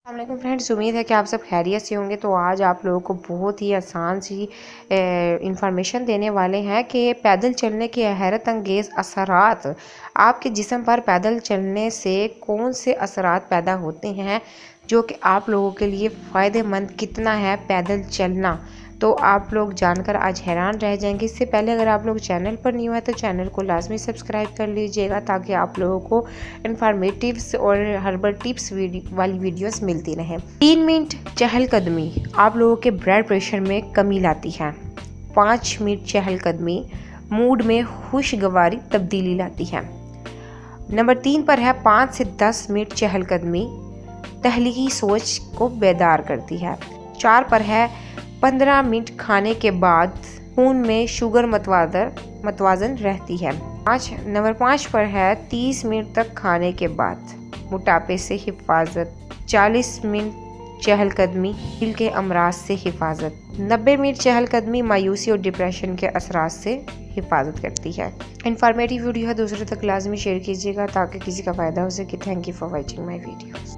अस्सलामुअलैकुम फ्रेंड्स, उम्मीद है कि आप सब खैरियत से होंगे। तो आज आप लोगों को बहुत ही आसान सी इंफॉर्मेशन देने वाले हैं कि पैदल चलने के हैरत अंगेज़ असरात, आपके जिस्म पर पैदल चलने से कौन से असरात पैदा होते हैं, जो कि आप लोगों के लिए फ़ायदेमंद कितना है पैदल चलना। तो आप लोग जानकर आज हैरान रह जाएंगे। इससे पहले अगर आप लोग चैनल पर न्यू है तो चैनल को लाजमी सब्सक्राइब कर लीजिएगा, ताकि आप लोगों को इन्फॉर्मेटिव्स और हर्बल टिप्स वाली वीडियोस मिलती रहें। 3 मिनट चहलकदमी आप लोगों के ब्लड प्रेशर में कमी लाती है। 5 मिनट चहलकदमी मूड में खुशगवारी तब्दीली लाती है। नंबर 3 पर है 5 से 10 मिनट चहलकदमी तहलीकी सोच को बेदार करती है। 4 पर है 15 मिनट खाने के बाद खून में शुगर मतवाजन रहती है। नंबर 5 पर है 30 मिनट तक खाने के बाद मोटापे से हिफाजत। 40 मिनट चहलकदमी दिल के अमराज से हिफाजत। 90 मिनट चहलकदमी मायूसी और डिप्रेशन के असरात से हिफाजत करती है। इन्फॉर्मेटिव वीडियो है, दूसरों तक लाजमी शेयर कीजिएगा ताकि किसी का फ़ायदा हो सके। Thank you for watching my video.